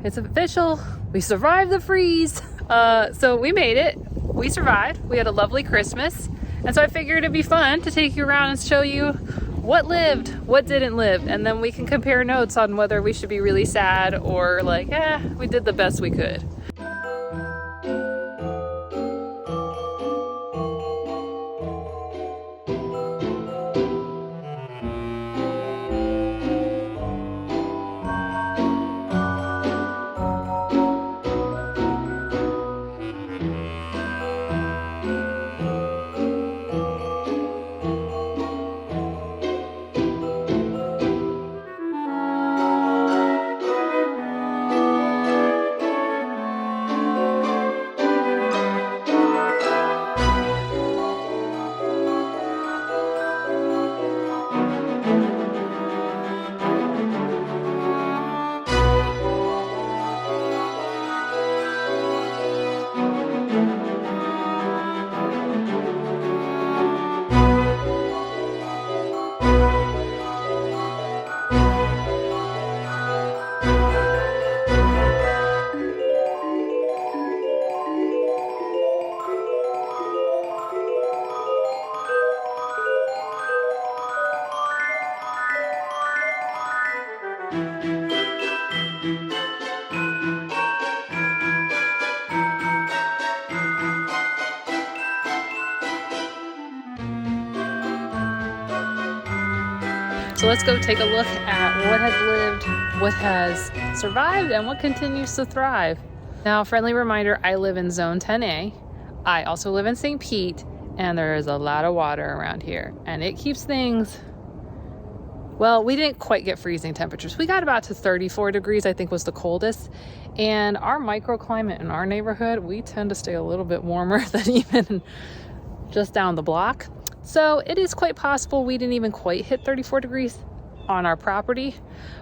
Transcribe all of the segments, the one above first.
It's official. We survived the freeze. So we made it. We survived. We had a lovely Christmas. And so I figured it'd be fun to take you around and show you what lived, what didn't live. And then we can compare notes on whether we should be really sad or like, we did the best we could. So let's go take a look at what has lived, what has survived, and what continues to thrive. Now, friendly reminder, I live in Zone 10A. I also live in St. Pete, and there is a lot of water around here, and it keeps things, well, we didn't quite get freezing temperatures. We got about to 34 degrees, I think was the coldest. And our microclimate in our neighborhood, we tend to stay a little bit warmer than even just down the block. So it is quite possible we didn't even quite hit 34 degrees on our property.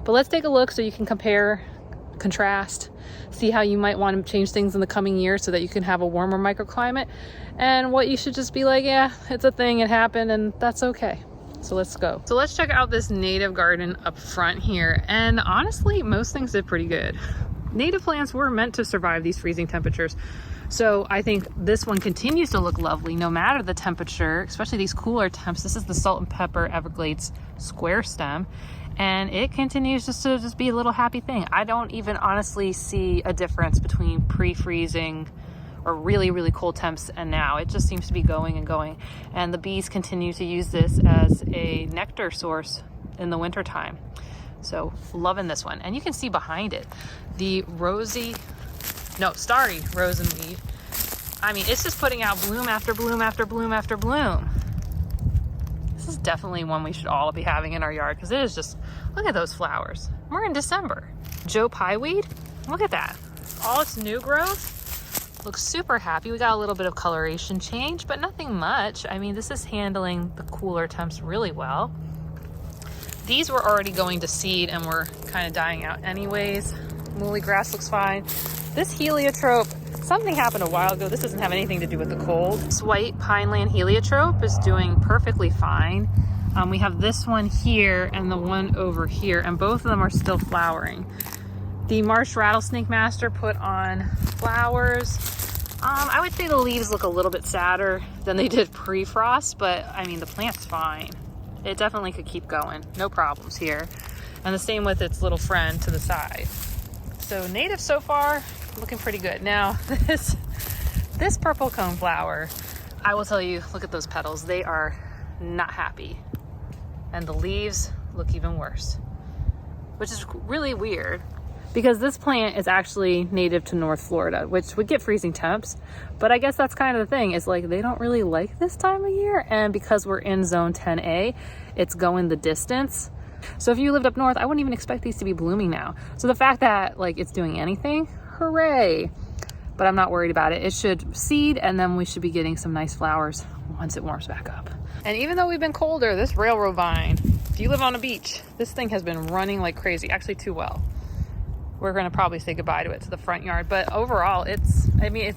But let's take a look so you can compare, contrast, see how you might want to change things in the coming year so that you can have a warmer microclimate, and what you should just be like, yeah, it's a thing, it happened, and that's okay. So let's go. So let's check out this native garden up front here. And honestly, most things did pretty good. Native plants were meant to survive these freezing temperatures. So I think this one continues to look lovely no matter the temperature, especially these cooler temps. This is the Salt and Pepper Everglades square stem, and it continues to be a little happy thing. I don't even honestly see a difference between pre-freezing or really, really cold temps and now. It just seems to be going and going. And the bees continue to use this as a nectar source in the wintertime. So loving this one. And you can see behind it, the starry rosenweed. I mean, it's just putting out bloom after bloom after bloom after bloom. This is definitely one we should all be having in our yard because it is just, look at those flowers. We're in December. Joe Pieweed, look at that. All its new growth. Looks super happy. We got a little bit of coloration change, but nothing much. I mean, this is handling the cooler temps really well. These were already going to seed and were kind of dying out anyways. Muhly grass looks fine. This heliotrope, something happened a while ago. This doesn't have anything to do with the cold. This white pineland heliotrope is doing perfectly fine. We have this one here and the one over here, and both of them are still flowering. The marsh rattlesnake master put on flowers. I would say the leaves look a little bit sadder than they did pre-frost, but I mean, the plant's fine. It definitely could keep going. No problems here. And the same with its little friend to the side. So native so far, looking pretty good. Now, this purple cone flower, I will tell you, look at those petals. They are not happy. And the leaves look even worse, which is really weird because this plant is actually native to North Florida, which would get freezing temps. But I guess that's kind of the thing, is like they don't really like this time of year. And because we're in Zone 10A, it's going the distance. So if you lived up north, I wouldn't even expect these to be blooming now. So the fact that like it's doing anything, hooray. But I'm not worried about it. It should seed and then we should be getting some nice flowers once it warms back up. And even though we've been colder, this railroad vine, if you live on a beach, this thing has been running like crazy, actually too well. We're gonna probably say goodbye to it to the front yard, but overall it's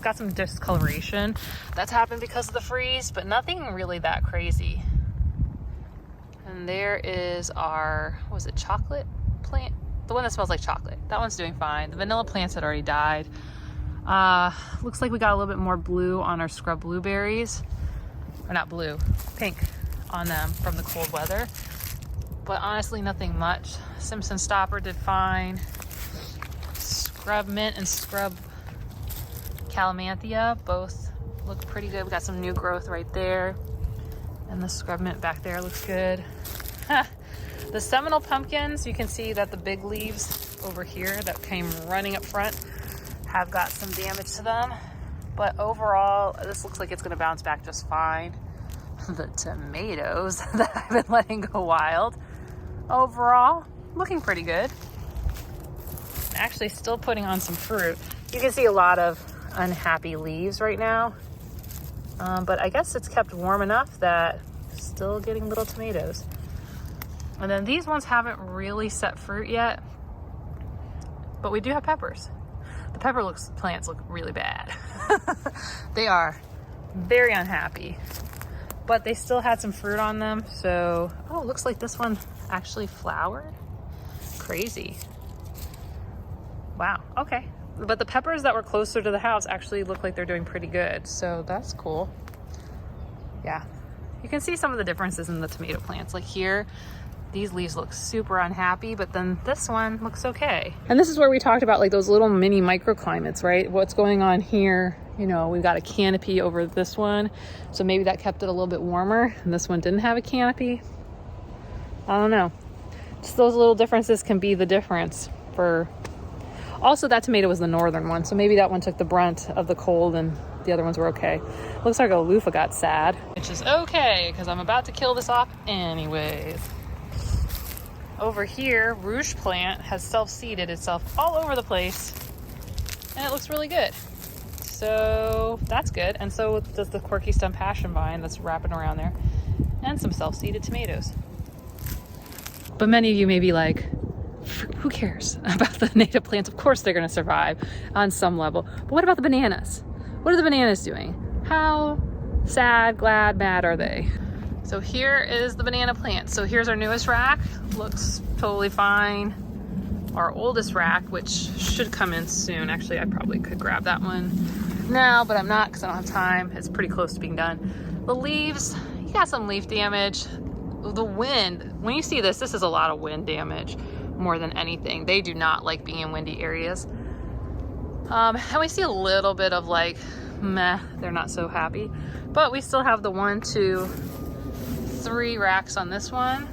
got some discoloration that's happened because of the freeze, but nothing really that crazy. And there is our, was it chocolate plant? The one that smells like chocolate. That one's doing fine. The vanilla plants had already died. Looks like we got a little bit more blue on our scrub blueberries. Or not blue, pink on them from the cold weather. But honestly, nothing much. Simpson Stopper did fine. Scrub Mint and Scrub Calamanthia both look pretty good. We got some new growth right there. And the Scrub Mint back there looks good. The Seminole pumpkins, you can see that the big leaves over here that came running up front have got some damage to them. But overall, this looks like it's gonna bounce back just fine. The tomatoes that I've been letting go wild, overall, looking pretty good. Actually still putting on some fruit. You can see a lot of unhappy leaves right now. But I guess it's kept warm enough that still getting little tomatoes. And then these ones haven't really set fruit yet, but we do have peppers. The pepper plants look really bad. They are very unhappy, but they still had some fruit on them. So, oh, it looks like this one actually flowered. Crazy. Wow, okay. But the peppers that were closer to the house actually look like they're doing pretty good. So that's cool. Yeah, you can see some of the differences in the tomato plants. Like here, these leaves look super unhappy, but then this one looks okay. And this is where we talked about like those little mini microclimates, right? What's going on here, you know, we've got a canopy over this one. So maybe that kept it a little bit warmer and this one didn't have a canopy. I don't know. Just those little differences can be the difference for... Also, that tomato was the northern one, so maybe that one took the brunt of the cold and the other ones were okay. Looks like a loofah got sad. Which is okay, because I'm about to kill this off anyways. Over here, Rouge plant has self-seeded itself all over the place, and it looks really good. So that's good, and so does the quirky stem passion vine that's wrapping around there, and some self-seeded tomatoes. But many of you may be like, who cares about the native plants? Of course they're going to survive on some level. But what about the bananas? What are the bananas doing? How sad, glad, mad are they? So here is the banana plant. So here's our newest rack. Looks totally fine. Our oldest rack, which should come in soon. Actually, I probably could grab that one now, but I'm not because I don't have time. It's pretty close to being done. The leaves, you got some leaf damage. The wind, when you see this is a lot of wind damage. More than anything, they do not like being in windy areas, and we see a little bit of like meh, they're not so happy, but we still have the 1, 2, 3 racks on this one,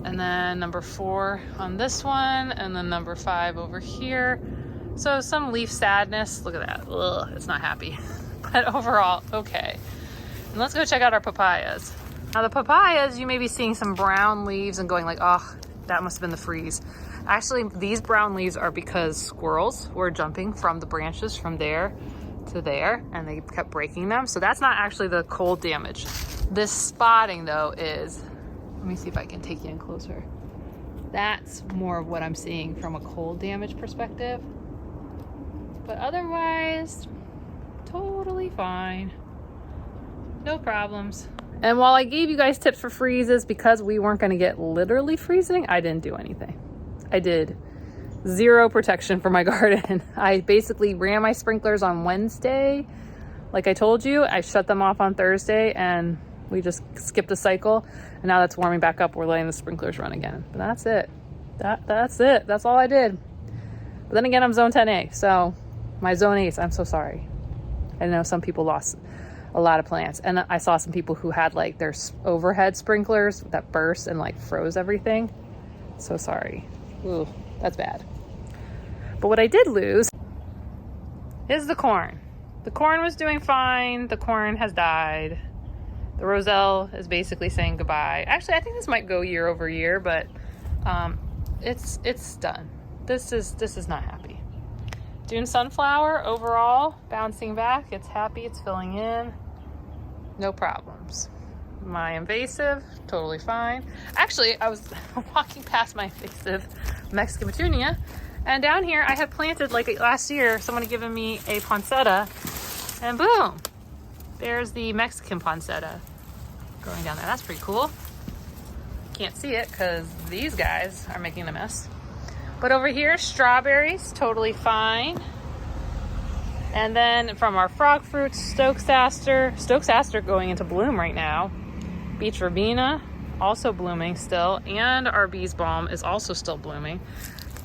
and then number 4 on this one, and then number 5 over here. So some leaf sadness. Look at that. Ugh, it's not happy. But overall okay. And let's go check out our papayas. Now the papayas, you may be seeing some brown leaves and going like, oh, that must have been the freeze. Actually, these brown leaves are because squirrels were jumping from the branches from there to there, and they kept breaking them. So that's not actually the cold damage. This spotting though is, let me see if I can take you in closer. That's more of what I'm seeing from a cold damage perspective. But otherwise, totally fine. No problems. And while I gave you guys tips for freezes, because we weren't going to get literally freezing, I didn't do anything. I did 0 protection for my garden. I basically ran my sprinklers on Wednesday. Like I told you, I shut them off on Thursday and we just skipped a cycle. And now that's warming back up. We're letting the sprinklers run again. But that's it. That's it. That's all I did. But then again, I'm zone 10A. So my zone 8s, I'm so sorry. I know some people lost a lot of plants, and I saw some people who had like their overhead sprinklers that burst and like froze everything. So sorry. Ooh, that's bad. But what I did lose is the corn. The corn was doing fine. The corn has died. The roselle is basically saying goodbye. Actually, I think this might go year over year, but it's done. This is not happy. Dune sunflower overall bouncing back. It's happy. It's filling in. No problems. My invasive, totally fine. Actually, I was walking past my invasive Mexican petunia, and down here I had planted like last year. Someone had given me a poinsettia, and boom, there's the Mexican poinsettia growing down there. That's pretty cool. Can't see it because these guys are making a mess. But over here, strawberries, totally fine. And then from our frog fruits, Stokes aster going into bloom right now. Beach verbena, also blooming still. And our bees balm is also still blooming.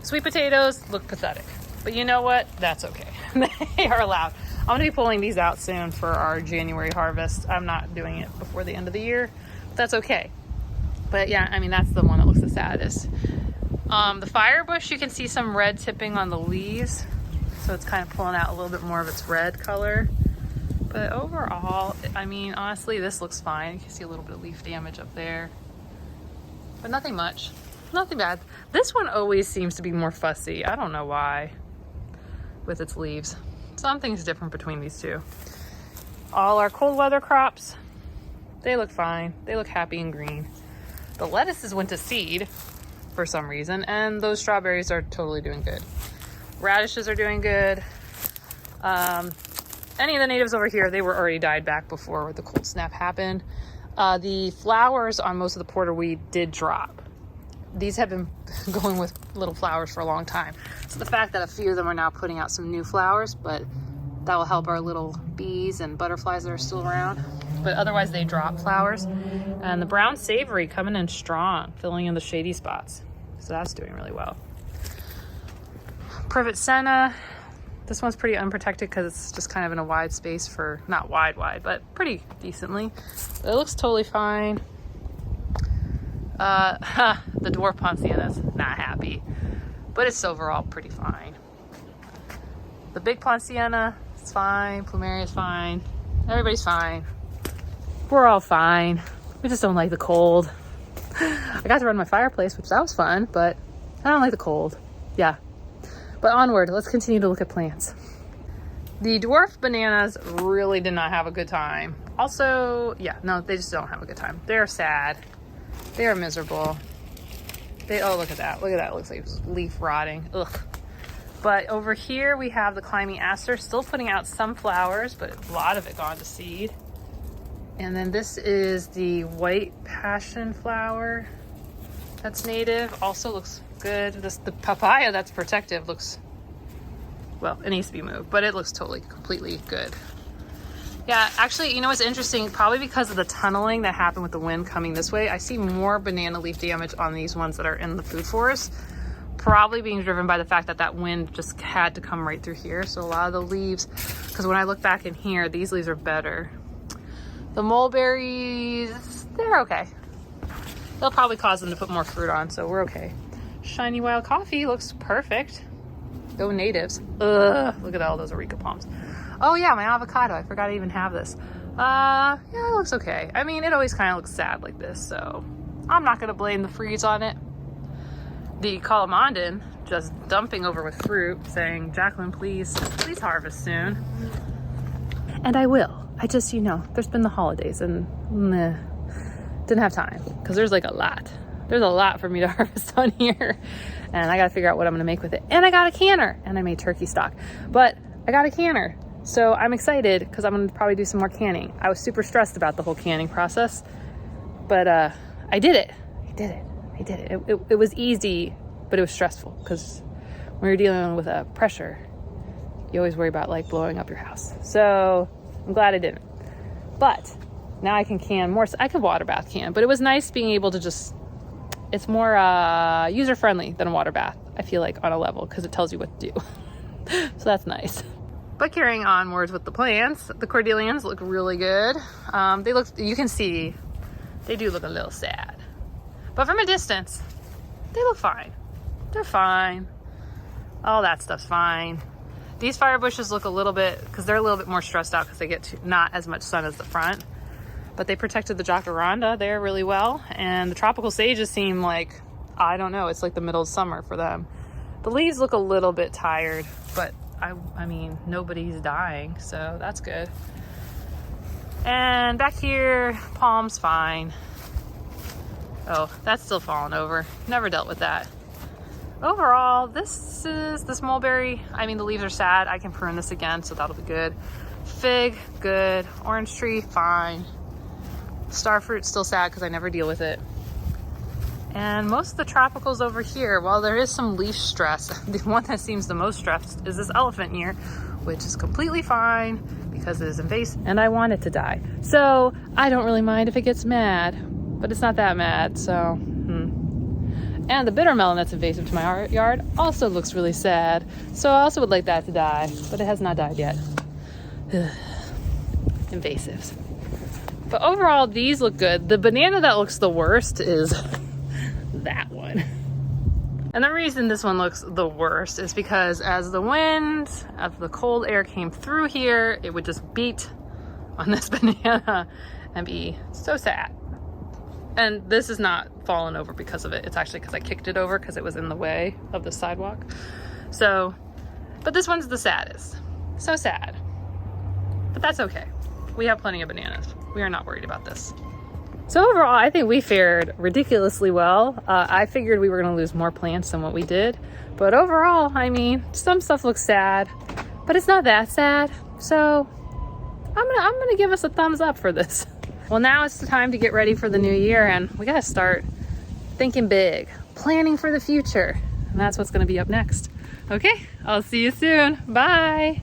Sweet potatoes look pathetic. But you know what? That's okay. They are allowed. I'm gonna be pulling these out soon for our January harvest. I'm not doing it before the end of the year, but that's okay. But yeah, I mean, that's the one that looks the saddest. The firebush, you can see some red tipping on the leaves. So it's kind of pulling out a little bit more of its red color. But overall, I mean, honestly, this looks fine. You can see a little bit of leaf damage up there. But nothing much. Nothing bad. This one always seems to be more fussy. I don't know why. With its leaves. Something's different between these two. All our cold weather crops, they look fine. They look happy and green. The lettuces went to seed for some reason, and those strawberries are totally doing good. Radishes are doing good. Any of the natives over here, they were already died back before the cold snap happened. The flowers on most of the porterweed did drop. These have been going with little flowers for a long time. So the fact that a few of them are now putting out some new flowers, but that will help our little bees and butterflies that are still around. But otherwise they drop flowers. And the brown savory coming in strong, filling in the shady spots. So that's doing really well. Privet senna, this one's pretty unprotected because it's just kind of in a wide space for, not wide, but pretty decently. It looks totally fine. The dwarf ponciana's not happy, but it's overall pretty fine. The big ponciana, it's fine. Plumeria's fine. Everybody's fine. We're all fine. We just don't like the cold. I got to run my fireplace, which that was fun, but I don't like the cold. Yeah. But onward, let's continue to look at plants. The dwarf bananas really did not have a good time. Also, yeah, no, they just don't have a good time. They're sad. They are miserable. Oh, look at that. Look at that. It looks like it's leaf rotting. Ugh. But over here we have the climbing aster still putting out some flowers, but a lot of it gone to seed. And then this is the white passion flower that's native. Also looks good. The papaya that's protective looks, well, it needs to be moved, but it looks totally, completely good. Yeah, actually, you know what's interesting? Probably because of the tunneling that happened with the wind coming this way, I see more banana leaf damage on these ones that are in the food forest. Probably being driven by the fact that that wind just had to come right through here. So a lot of the leaves, because when I look back in here, these leaves are better. The mulberries, they're okay. They'll probably cause them to put more fruit on, so we're okay. Shiny wild coffee looks perfect. Go natives. Ugh, look at all those areca palms. Oh yeah, my avocado. I forgot I even have this. Yeah, it looks okay. I mean, it always kind of looks sad like this, so I'm not gonna blame the freeze on it. The calamondin just dumping over with fruit, saying, Jacqueline, please harvest soon. And I will. I just, you know, there's been the holidays and didn't have time because there's like a lot. There's a lot for me to harvest on here, and I gotta figure out what I'm gonna make with it. And I got a canner, and I made turkey stock, but I got a canner. So I'm excited because I'm gonna probably do some more canning. I was super stressed about the whole canning process, but I did it. It was easy, but it was stressful because when you're dealing with pressure, you always worry about like blowing up your house. So I'm glad I didn't. But now I can can more. I could water bath can, but it was nice being able to just, it's more user-friendly than a water bath, I feel like, on a level, because it tells you what to do. So that's nice. But carrying onwards with the plants, the cordelians look really good. They look, you can see, they do look a little sad. But from a distance, they look fine. They're fine. All that stuff's fine. These fire bushes look a little bit, because they're a little bit more stressed out because they get not as much sun as the front. But they protected the jacaranda there really well. And the tropical sages seem like, I don't know, it's like the middle of summer for them. The leaves look a little bit tired, but I mean, nobody's dying, so that's good. And back here, palm's fine. Oh, that's still falling over. Never dealt with that. Overall, this mulberry, I mean, the leaves are sad. I can prune this again, so that'll be good. Fig, good. Orange tree, fine. Starfruit, still sad because I never deal with it. And most of the tropicals over here, while there is some leaf stress, the one that seems the most stressed is this elephant here, which is completely fine because it is invasive and I want it to die. So I don't really mind if it gets mad, but it's not that mad, so. And the bitter melon that's invasive to my yard also looks really sad. So I also would like that to die, but it has not died yet. Invasives. But overall, these look good. The banana that looks the worst is that one. And the reason this one looks the worst is because as the wind, as the cold air came through here, it would just beat on this banana and be so sad. And this is not fallen over because of it. It's actually because I kicked it over because it was in the way of the sidewalk. So, but this one's the saddest. So sad. But that's okay. We have plenty of bananas. We are not worried about this. So overall, I think we fared ridiculously well. I figured we were gonna lose more plants than what we did. But overall, I mean, some stuff looks sad, but it's not that sad. So I'm gonna give us a thumbs up for this. Well, now it's the time to get ready for the new year, and we gotta start thinking big, planning for the future. And that's what's gonna be up next. Okay, I'll see you soon. Bye.